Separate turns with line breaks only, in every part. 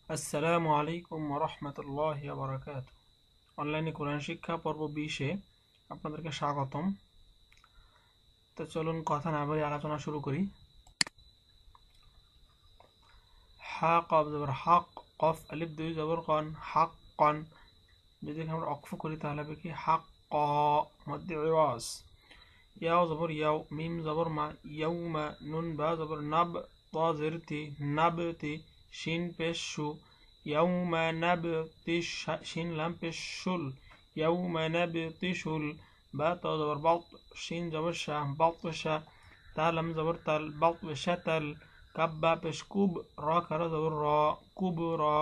আসসালামু আলাইকুম ওয়া রাহমাতুল্লাহি ওয়া বারাকাতুহু। অনলাইনে কোরআন শিক্ষা পর্ব 20-এ আপনাদেরকে স্বাগতম। তো চলুন কথা না বলে আলোচনা শুরু করি। হা কফ জবর হক, কফ আলিফ দুই জবর কন, হাক কন। যদি আমরা অক্ফ করি তাহলে হবে কি হাক ক, মধ্যে ইওয়াজ। ইয়াও জবর ইয়াও, মিম জবর মা, ইয়াউমা, নুন বা জবর নাব, তা জেরতি নাবতি, শিন পেশ শু, ইয়াউমা নাবতিশ, শিন লাম পেশ শুল, ইয়াউমা নাবতিশুল, বা তা জবর বাত, শিন জবর শাহ, বাতশা, তা লাম জবর তাল, বাতশাতাল, কাব বা পেশ কুব, রা খারা জবর রা, কুবরা,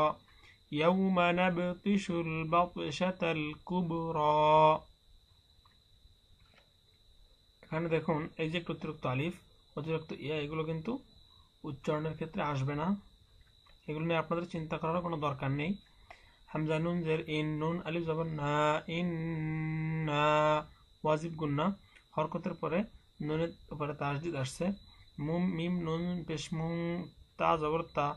ইয়াউমা নাবতিশুল বাতশাতাল কুবরা। এখানে দেখুন এই যে একটু অতিরিক্ত আলিফ, অতিরিক্ত ইয়া, এগুলো কিন্তু উচ্চারণের ক্ষেত্রে আসবে না। এগুলো নিয়ে আপনাদের চিন্তা করার কোনো দরকার নেই। হামজা নুন জের ইন, নুন আলিফ জবর না, ইন না, ওয়াজিব গুন্না, হরকতের পরে নুনের উপরে তাসদিদ আসছে। মুম মিম নুন পেশ মুং, তা জবর তা,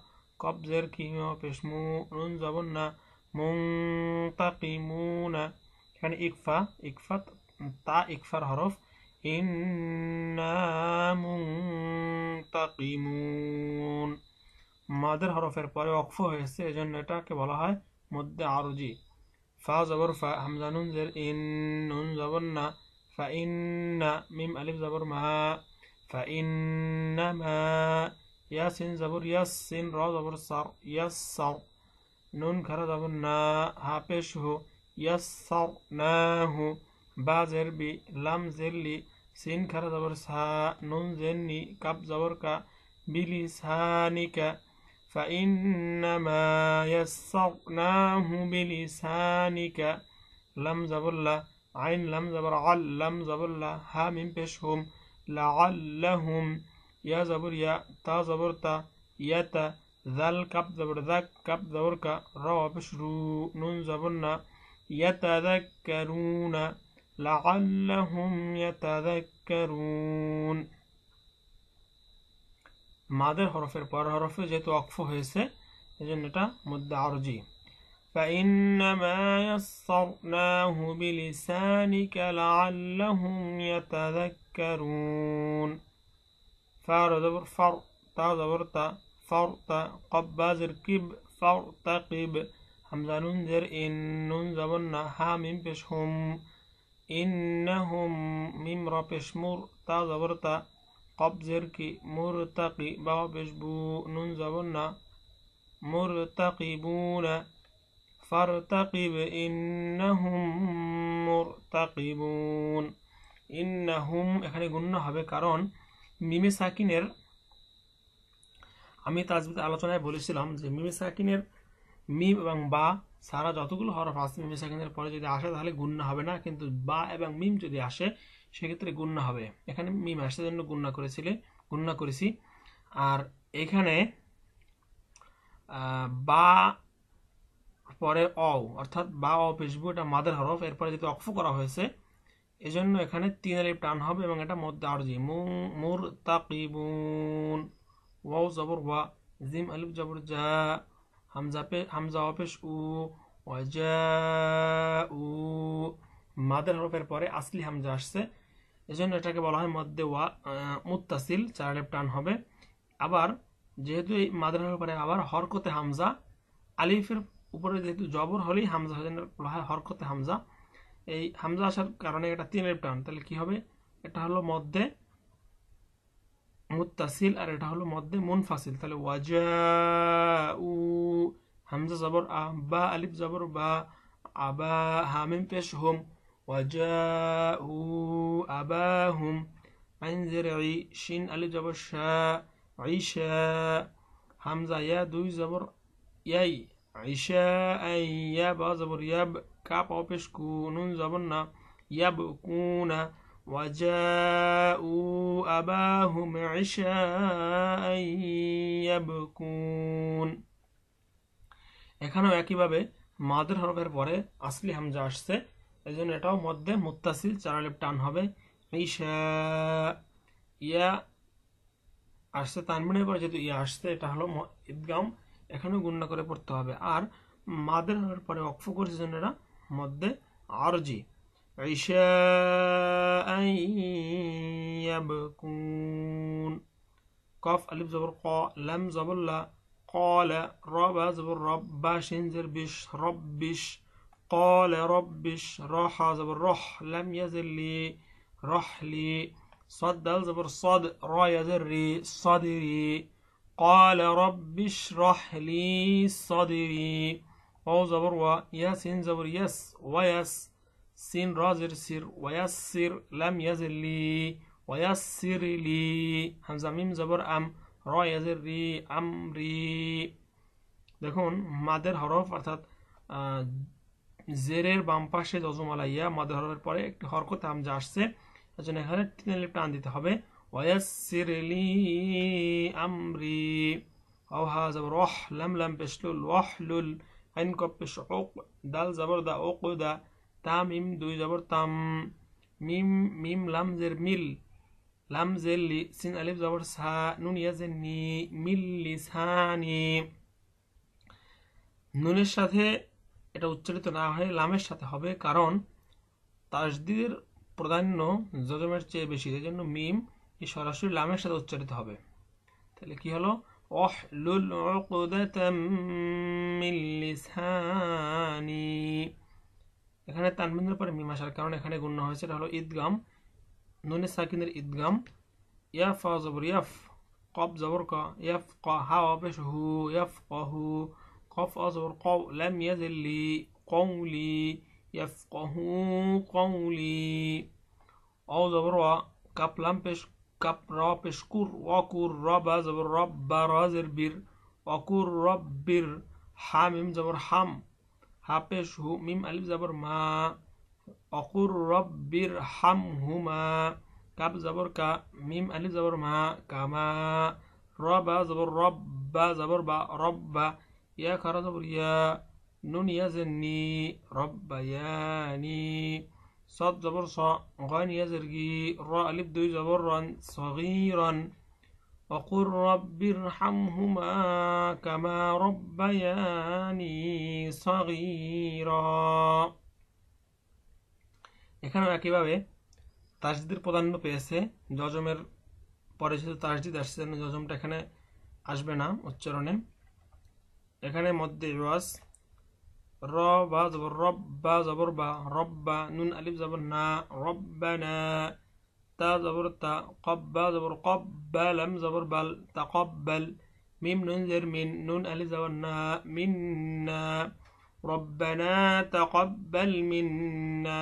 কব জের কি পেশ মু, নুন জবর না, মুং তাকিমুনা। এখানে ইকফা, ইকফা তা ইকফার হরফ, ইন্না মুনতাকিমুন। মাদের হরফের পরে অক্ফ হয়েছে, এজন্য এটাকে বলা হয় মধ্যে আরজি। ফা জবর ফা, হামজা নুন জের ইন, নুন জবর না, ফা ইন্না, মিম আলিফ জবর মা, ফা ইন্নামা, ইয়াসিন জবর ইয়াস, সিন র জবর সার, ইয়াসসার, নুন খারা জবর না, হা পেশ হু, ইয়াসসারনাহু, বা জের বি, লাম জের লি, সিন খারা জবর সা, নুন জের নি, কাব জবর কা, বিলিসানিকা, فإنما يسرناه بلسانك، لم زبر لا، عين لم زبر عل، لم زبر لا، ها من بشهم، لعلهم، يا زبر يا، تا زبر تا، يتا، ذل كب زبر ذك، كب زبر كا، را بشرو، نون زبرنا، يتذكرون، لعلهم يتذكرون। মাদের হরফের পর হরফে যেহেতু অক্ফ হয়েছে, এজন্য এটা মধ্যে আরজি। فإنما يسرناه بلسانك لعلهم يتذكرون. فار زبر فر، تا زبر تا، فرتا، قب بازر كب، فرتقب، حمزة نون زر إن، نون زبرنا، ها ميم بش هم، إنهم، ميم را بش مر، تا زبر تا، قب زر کی، مرتقی، با بش بو، نون زبرنا، مرتقبون، فارتقب إنهم مرتقبون। ইন্নাহুম এখানে গুণ্য হবে, কারণ মিমে সাকিনের, আমি তাজবিদ আলোচনায় বলেছিলাম যে মিমে সাকিনের মিম এবং বা সারা যতগুলো হরফ আছে মিমে সাকিনের পরে যদি আসে তাহলে গুণ্য হবে না, কিন্তু বা এবং মিম যদি আসে সেক্ষেত্রে গুণ্য হবে। এখানে মিম আসে জন্য গুণ্য করেছি। আর এখানে বা পরে অ, অর্থাৎ বা অ পেশবু, এটা মাদের হরফ, এরপরে যেহেতু অক্ফ করা হয়েছে এজন্য এখানে 3 আলিফ টান হবে এবং এটা মধ্যে আরজি। মুরতাকিবুন, ওয়াও জবর ওয়া, জিম আলিফ জবর জা, হামজা পেশ উ, ওয়াজাউ, মাদের হরফের পরে আসলি হামজা আসছে, এজন্য এটাকে বলা হয় মধ্যে ওয়া মুত্তাসিল, 4 আলিফ টান হবে। আবার যেহেতু এই মাদের হরফের পরে আবার হরকতে হামজা, আলিফের উপরে যেহেতু জবর হলেই হামজা হয়, বলা হয় হরকতে হামজা। এই হামজা আসার কারণে এটা 3 আলিফ টান, তাহলে কি হবে, এটা হলো মধ্যে মুত্তাসিল আর এটা হলো মধ্যে মুনফাসিল। তাহলে ওয়াজাউ, হামজা জবর আ, বা আলিফ জবর বা, আবা, হামিম পেশ হুম, ওয়াজাউ আবাহুম, আইন জের ই, শিন আলিফ জবর শা, ঈশা, হামজা ইয়া দুই জবর ইয়াই, ঈশা আই, ইয়া বা জবর ইয়াব, কাপ পেশ কু, নুন জবর না, ইয়াবকুনা, وجاءوا أباهم عشاء يبكون। এখানেও একইভাবে মাদের হরফের পরে আসলি হামজা আসছে, এজন্য এটাও মধ্যে মুত্তাসিল, 4 আলিফ টান হবে। ঈশা, ইয়া আসছে তানবিনের পরে যেহেতু ইয়া আসছে এটা হলো ইদগাম, এখানেও গুণনা করে পড়তে হবে। আর মাদের হওয়ার পরে ওয়াকফ করছে জন্য এরা মধ্যে আরজি। ইশাআন ইয়াবকুন। কফ আলিফ জবর ক, লাম জবর লা, ক্বালা, রা বা জবর রব, বা শিন জের বিশ, রব্বিশ। ক্বালা রব্বিশ, রা হা জবর রহ, লাম ইয়াজির লি, রহলি। صاد دال زبر صاد، را يزر ري، صدري. قال رب اشرح لي صدري. واو زبر و، يا سين زبر يس، ويس. سين را زر سر، ويسر، لم يزر لي، ويسر لي. همزة ميم زبر أم، را يزر ري، أمري. দেখুন মাদের হরফ অর্থাৎ জেরের বাম পাশে যজমালা ইয়া, মাদের হরফের পরে একটি হরকত হামজা আসছে, এজন্য এখানে তিন টান দিতে হবে। ওয়াসসির লি আমরি। আও হা জবর ওয়াহ, লাম লাম পেশলুল, ওয়াহলুল। আইন কফ পেশ উক, দাল জবর দা, উকদা। তা মিম দুই জবর তাম, মিম মিম লাম জের মিল, লাম জের লি। সিন আলিফ জবর সা, নুন ইয়াজের নি, মিল লিসানি। নুনের সাথে এটা উচ্চারিত না হয়ে লামের সাথে হবে, কারণ তাসদীদের প্রাধান্য জজমের চেয়ে বেশি, এই জন্য মিম এই সরাসরি লামের সাথে উচ্চারিত হবে। তাহলে কি হলো? ওয়াহলুল উকদাতাম মিন লিসানি। এখানে তানবিনের পরে মিম আসার কারণে এখানে গুণনা হয়েছে, এটা হলো ইদগাম, নুনে সাকিনের ইদগাম। ইয়াফ জবর ইয়াফ, কফ জবর ক, ইয়াফ ক, হা পেশ হু, ইয়াফ কহু। কফ জবর কও, লাম ইয়াজিল লি, কওলি। ইয়াফকাহু কওলি। অ জবর ওয়া, কাপ লাম পেশ, কাপ রা পেশ কুর, ওয়াকুর। রা বা জবর রব, বা রা জের বীর, ওয়াকুর রব্বির। হা মিম জবর হাম, হা পেশ হু, মিম আলিফ জবর মা, ওয়াকুর রব্বির হামহুমা। কাপ জবর কা, মিম আলিফ জবর মা, কামা। রা বা জবর রব, বা জবর বা, রব্বা। ইয়া খারা জবর ইয়া, নুন ইয়াজেরনি, রব্বায়ানি। صاد زبر صا، غين يزرقي، را ألف دوي زبر رن، صغيرا. وقل رب ارحمهما كما ربياني صغيرا। এখানেও একইভাবে তাসদীদের প্রাধান্য পেয়েছে, জজমের পরে যেহেতু তাসদীদ আসছে জজমটা এখানে আসবে না উচ্চারণে। এখানে মধ্যে ওয়াজ, র বা জবর রব, বা জবর বা, রব্বা। নুন আলিফ জবর না, রব্বানা। তা জবর তা, কব বা জবর কব, বা লাম জবর বাল, তাকাব্বাল। মিম নুন জের মিন, নুন আলিফ জবর না, মিন্না। রব্বানা তাকাব্বাল মিন্না।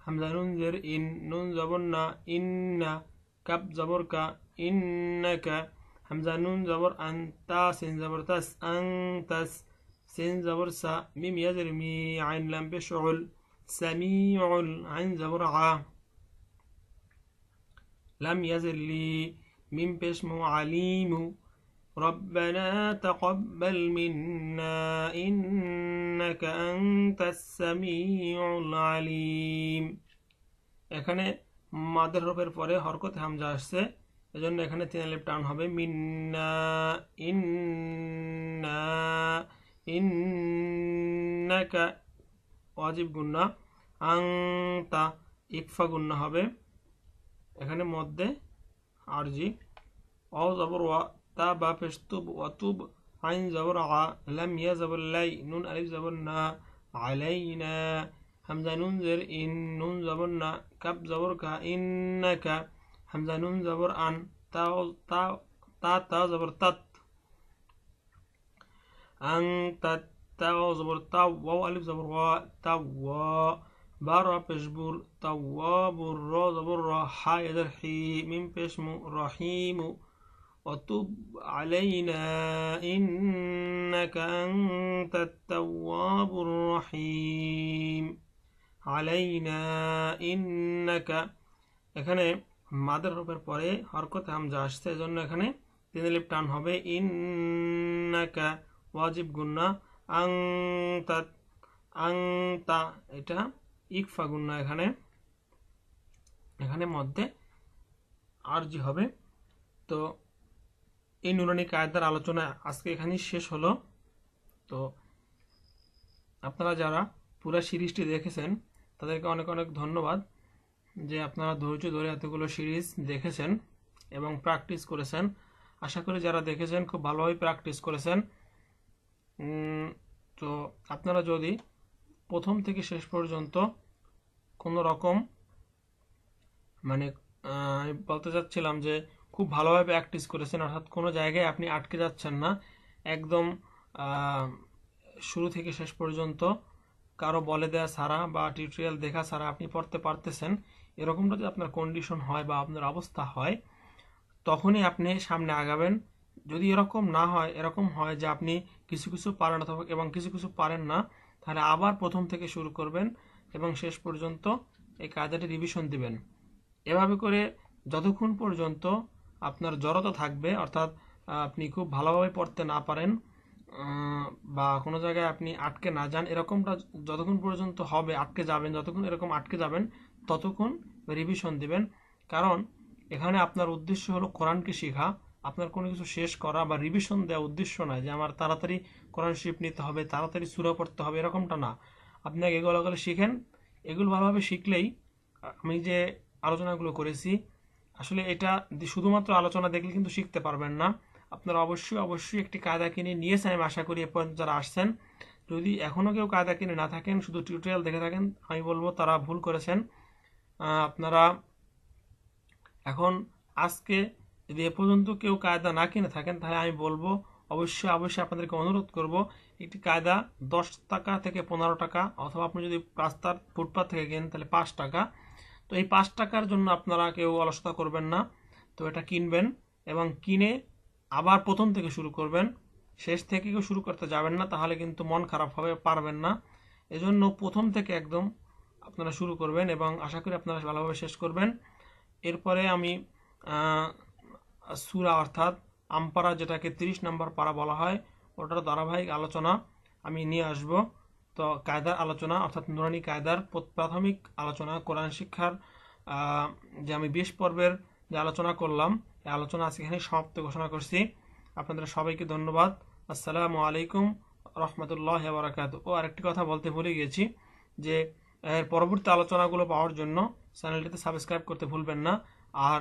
হামজা নুন জের ইন, নুন জবর না, ইন্না। কাব জবর কা, ইন্নাকা। হামজা নুন জবর আন, তা সিন জবর তাস, আনতাস। سين زبر سا، ميم يزر مي، عين لام بشعل، سميع. عين زبر ع، لم يزر لي، ميم بشمو، عليم. ربنا تقبل منا إنك أنت السميع العليم। এখানে মাদের হরফের পরে হরকত হামজা আসছে, এজন্য এখানে তিন আলিফ টান হবে। মিন্না, ইন্না, ইন্নাকা ওয়াজিব গুন্না, আংতা ইকফা গুন্না হবে। এখানে মধ্যে আরজি। অ জবর ওয়া, তা বা পেশ তুব, ওয়াতুব। আইন জবর আ, লাম ইয়া জবর লাই, নুন আলিফ জবর না, আলাইনা। হামজা নুন জের ইন, নুন জবর না, কাব জবর কা, ইন্নাকা। হামজা নুন জবর আন, তা তা জবর তাত, أنت. تاء زبر تاء، واو ألف زبر واء، توا. بارا بشبور، تواب. را زبر را، حا يدر حي، ميم بشمو، رحيم. وتب علينا إنك أنت التواب الرحيم। علينا إنك। এখানে মাদের হরফের পরে হরকত হামজা আসছে, এজন্য এখানে তিন আলিফ টান হবে। ইন্নাকা ওয়াজিব গুন্না, আংতা, আংতা এটা ইকফা গুন্না। এখানে মধ্যে আরজি হবে। তো এই নুরানি কায়দার আলোচনা আজকে এখানেই শেষ হলো। তো আপনারা যারা পুরো সিরিজটি দেখেছেন তাদেরকে অনেক অনেক ধন্যবাদ যে আপনারা ধৈর্য ধরে এতগুলো সিরিজ দেখেছেন এবং প্র্যাকটিস করেছেন। আশা করি যারা দেখেছেন খুব ভালোভাবে প্র্যাকটিস করেছেন। তো আপনারা যদি প্রথম থেকে শেষ পর্যন্ত কোনো রকম মানে আমি বলতে চাচ্ছিলাম যে খুব ভালোভাবে প্র্যাকটিস করেছেন, অর্থাৎ কোনো জায়গায় আপনি আটকে যাচ্ছেন না, একদম শুরু থেকে শেষ পর্যন্ত কারো বলে দেয়া ছাড়া বা টিউটোরিয়াল দেখা ছাড়া আপনি পড়তে পারতেছেন, এরকমটা যদি আপনার কন্ডিশন হয় বা আপনার অবস্থা হয় তখনই আপনি সামনে আগাবেন। যদি এরকম না হয়, এরকম হয় যে আপনি কিছু কিছু পারেন এবং কিছু কিছু পারেন না, তাহলে আবার প্রথম থেকে শুরু করবেন এবং শেষ পর্যন্ত এই কায়দাটি রিভিশন দিবেন। এভাবে করে যতক্ষণ পর্যন্ত আপনার জড়তা থাকবে, অর্থাৎ আপনি খুব ভালোভাবে পড়তে না পারেন বা কোনো জায়গায় আপনি আটকে না যান, এরকমটা যতক্ষণ পর্যন্ত হবে আটকে যাবেন, যতক্ষণ এরকম আটকে যাবেন ততক্ষণ রিভিশন দিবেন। কারণ এখানে আপনার উদ্দেশ্য হলো কোরআনকে শেখা, আপনার কোনো কিছু শেষ করা বা রিভিশন দেওয়া উদ্দেশ্য নয় যে আমার তাড়াতাড়ি কোরআন শরীফ নিতে হবে, তাড়াতাড়ি সূরা পড়তে হবে, এরকমটা না। আপনি এগুলো শিখেন, এগুলো ভালোভাবে শিখলেই আমি যে আলোচনাগুলো করেছি আসলে এটা শুধুমাত্র আলোচনা দেখলে কিন্তু শিখতে পারবেন না। আপনারা অবশ্যই অবশ্যই একটি কায়দা কিনে নিয়েছেন, আমি আশা করি এ পর্যন্ত যারা আসছেন। যদি এখনও কেউ কায়দা কিনে না থাকেন, শুধু টিউটোরিয়াল দেখে থাকেন, আমি বলবো তারা ভুল করেছেন। আপনারা এখন আজকে যদি এ পর্যন্ত কেউ কায়দা না কিনে থাকেন তাহলে আমি বলবো অবশ্যই অবশ্যই আপনাদেরকে অনুরোধ করব একটি কায়দা 10 টাকা থেকে 15 টাকা, অথবা আপনি যদি রাস্তার ফুটপাথ থেকে কেনেন তাহলে 5 টাকা। তো এই 5 টাকার জন্য আপনারা কেউ অলসতা করবেন না, তো এটা কিনবেন এবং কিনে আবার প্রথম থেকে শুরু করবেন, শেষ থেকে কেউ শুরু করতে যাবেন না, তাহলে কিন্তু মন খারাপ হবে, পারবেন না। এজন্য প্রথম থেকে একদম আপনারা শুরু করবেন এবং আশা করি আপনারা ভালোভাবে শেষ করবেন। এরপরে আমি সূরা অর্থাৎ আমপারা, যেটাকে 30 নম্বর পারা বলা হয়, ওটার ধারাবাহিক আলোচনা আমি নিয়ে আসব। তো কায়দার আলোচনা অর্থাৎ নুরানি কায়দার প্রাথমিক আলোচনা, কোরআন শিক্ষার যে আমি 20 পর্বের যে আলোচনা করলাম, এই আলোচনা আজকে এখানে সমাপ্ত ঘোষণা করছি। আপনাদের সবাইকে ধন্যবাদ। আসসালামু আলাইকুম রহমতুল্লাহি ওয়া বারাকাতুহু। ও আরেকটি কথা বলতে ভুলে গেছি যে এর পরবর্তী আলোচনাগুলো পাওয়ার জন্য চ্যানেলটিতে সাবস্ক্রাইব করতে ভুলবেন না। আর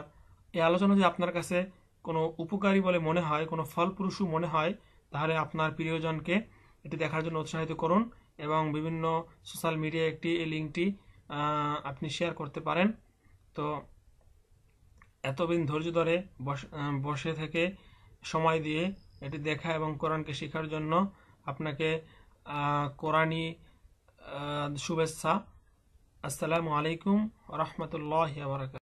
এই আলোচনা যদি আপনার কাছে কোনো উপকারী বলে মনে হয়, কোনো ফলপ্রসূ মনে হয়, তাহলে আপনার প্রিয়জনকে এটি দেখার জন্য উৎসাহিত করুন এবং বিভিন্ন সোশ্যাল মিডিয়ায় এই লিঙ্কটি আপনি শেয়ার করতে পারেন। তো এতদিন ধৈর্য ধরে বসে থেকে সময় দিয়ে এটি দেখা এবং কোরআনকে শেখার জন্য আপনাকে কোরআনী শুভেচ্ছা। আসসালামু আলাইকুম রহমতুল্লাহি ওয়া বারাকাতুহু।